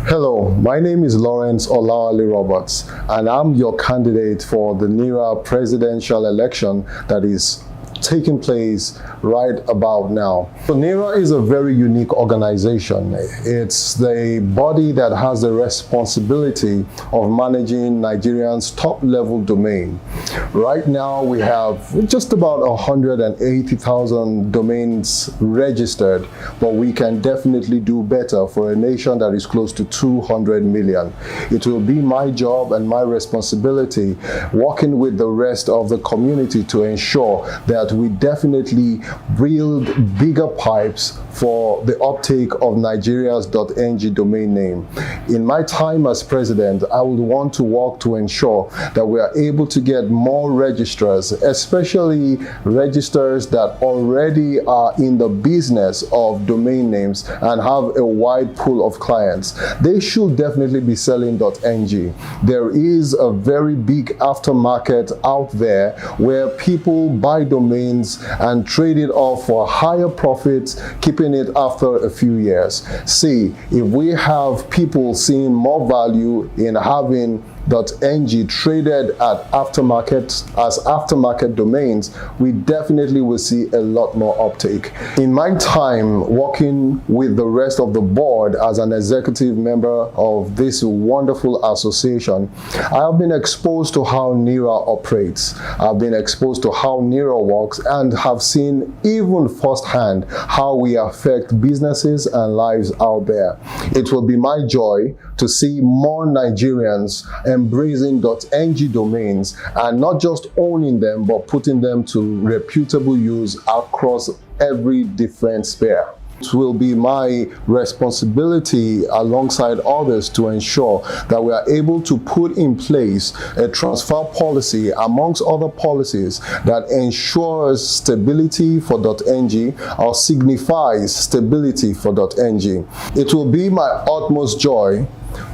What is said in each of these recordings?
Hello, my name is Olawale-Roberts, and I'm your candidate for the NiRA presidential election that is taking place right about now. So NiRA is a very unique organization. It's the body that has the responsibility of managing Nigerian's top-level domain. Right now, we have just about 180,000 domains registered, but we can definitely do better for a nation that is close to 200 million. It will be my job and my responsibility working with the rest of the community to ensure that we definitely build bigger pipes for the uptake of Nigeria's .ng domain name. In my time as president, I would want to work to ensure that we are able to get more registrars, especially registrars that already are in the business of domain names and have a wide pool of clients. They should definitely be selling .ng. There is a very big aftermarket out there where people buy domains and trade it off for higher profits, keeping it after a few years. See, if we have people seeing more value in having .ng traded at aftermarket domains, we definitely will see a lot more uptake. In my time working with the rest of the board as an executive member of this wonderful association, I have been exposed to how NiRA operates. I've been exposed to how NiRA works and have seen even firsthand how we affect businesses and lives out there. It will be my joy to see more Nigerians embracing .ng domains and not just owning them, but putting them to reputable use across every different sphere. It will be my responsibility alongside others to ensure that we are able to put in place a transfer policy amongst other policies that ensures stability for .ng or signifies stability for .ng. It will be my utmost joy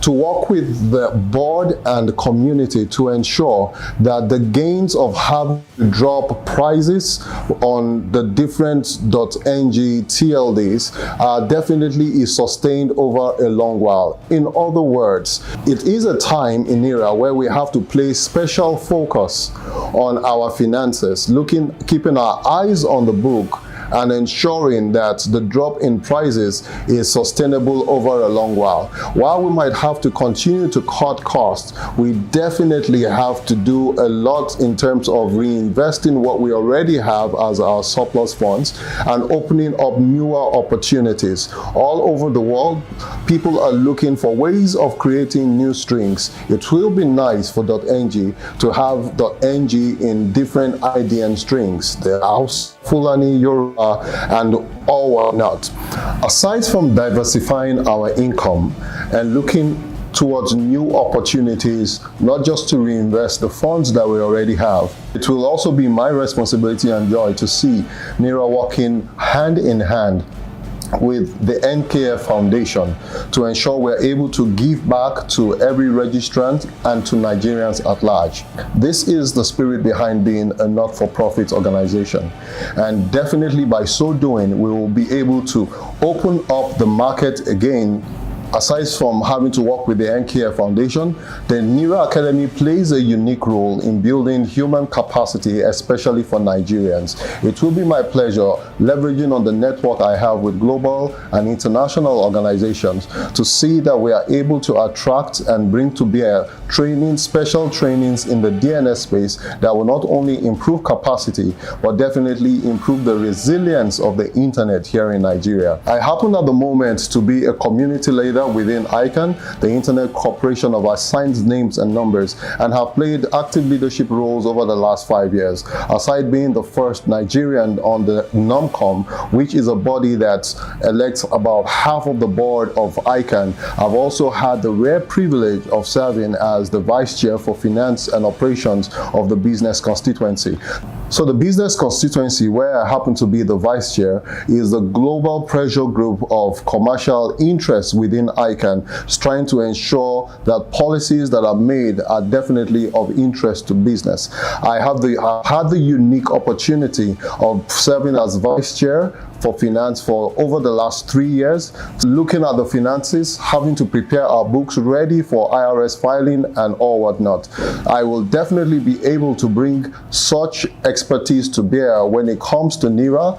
to work with the board and the community to ensure that the gains of having to drop prices on the different .ng TLDs definitely is sustained over a long while. In other words, it is a time in NiRA where we have to place special focus on our finances, keeping our eyes on the book and ensuring that the drop in prices is sustainable over a long while. While we might have to continue to cut costs, we definitely have to do a lot in terms of reinvesting what we already have as our surplus funds and opening up newer opportunities. All over the world, people are looking for ways of creating new streams. It will be nice for .ng to have .ng in different IDN strings, the House, Fulani, Yoruba, and all whatnot. Aside from diversifying our income and looking towards new opportunities, not just to reinvest the funds that we already have, it will also be my responsibility and joy to see NiRA working hand in hand with the NKF Foundation to ensure we're able to give back to every registrant and to Nigerians at large. This is the spirit behind being a not-for-profit organization. And definitely by so doing, we will be able to open up the market again. Aside from having to work with the NKF Foundation, the NiRA Academy plays a unique role in building human capacity, especially for Nigerians. It will be my pleasure leveraging on the network I have with global and international organizations to see that we are able to attract and bring to bear special trainings in the DNS space that will not only improve capacity, but definitely improve the resilience of the internet here in Nigeria. I happen at the moment to be a community leader within ICANN, the Internet Corporation of Assigned Names and Numbers, and have played active leadership roles over the last 5 years. Aside being the first Nigerian on the NOMCOM, which is a body that elects about half of the board of ICANN, I've also had the rare privilege of serving as the Vice Chair for Finance and Operations of the Business Constituency. So the Business Constituency, where I happen to be the Vice Chair, is the global pressure group of commercial interests within ICANN, trying to ensure that policies that are made are definitely of interest to business. I had the unique opportunity of serving as Vice Chair for finance for over the last 3 years, looking at the finances, having to prepare our books ready for IRS filing and all whatnot. I will definitely be able to bring such expertise to bear when it comes to NiRA,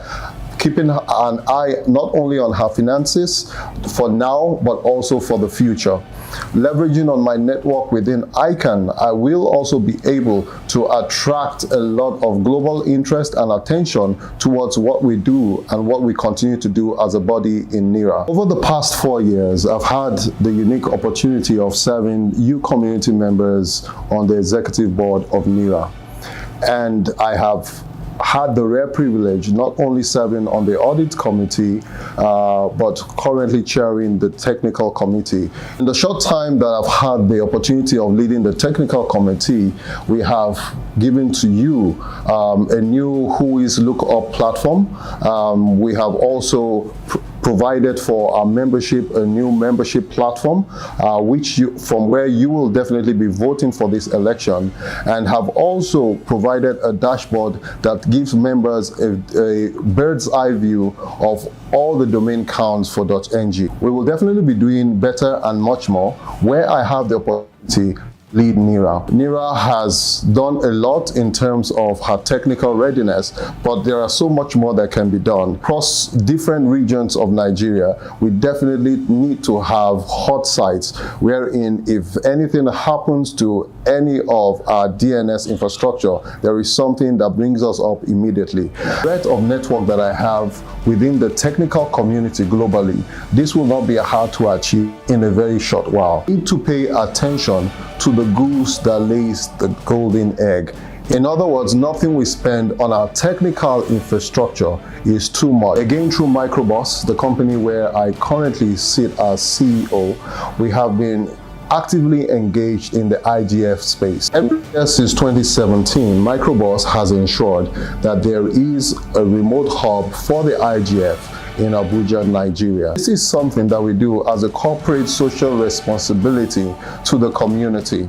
keeping an eye not only on her finances for now, but also for the future. Leveraging on my network within ICANN, I will also be able to attract a lot of global interest and attention towards what we do and what we continue to do as a body in NiRA. Over the past 4 years, I've had the unique opportunity of serving you community members on the executive board of NiRA. And I have had the rare privilege not only serving on the audit committee, but currently chairing the technical committee. In the short time that I've had the opportunity of leading the technical committee, we have given to you a new Whois Lookup platform. We have also provided for our membership a new membership platform, from where you will definitely be voting for this election, and have also provided a dashboard that gives members a bird's eye view of all the domain counts for .ng. We will definitely be doing better and much more where I have the opportunity lead NiRA. NiRA has done a lot in terms of her technical readiness, but there are so much more that can be done. Across different regions of Nigeria, we definitely need to have hot sites wherein if anything happens to any of our DNS infrastructure, there is something that brings us up immediately. The breadth of network that I have within the technical community globally, this will not be hard to achieve in a very short while. We need to pay attention to the goose that lays the golden egg. In other words, nothing we spend on our technical infrastructure is too much. Again, through MicroBoss, the company where I currently sit as CEO, we have been actively engaged in the IGF space. Every year since 2017, MicroBoss has ensured that there is a remote hub for the IGF in Abuja, Nigeria. This is something that we do as a corporate social responsibility to the community.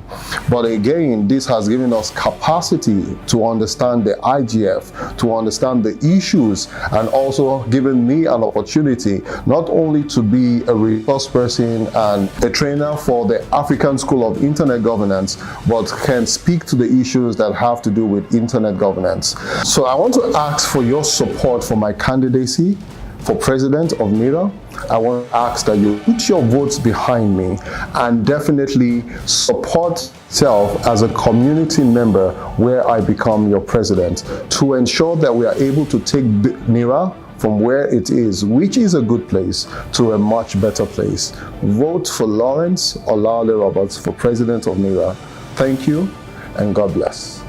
But again, this has given us capacity to understand the IGF, to understand the issues, and also given me an opportunity not only to be a resource person and a trainer for the African School of Internet Governance, but can speak to the issues that have to do with internet governance. So I want to ask for your support for my candidacy for president of NiRA. I want to ask that you put your votes behind me and definitely support self as a community member where I become your president, to ensure that we are able to take NiRA from where it is, which is a good place, to a much better place. Vote for Lawrence Olawale-Roberts for president of NiRA. Thank you and God bless.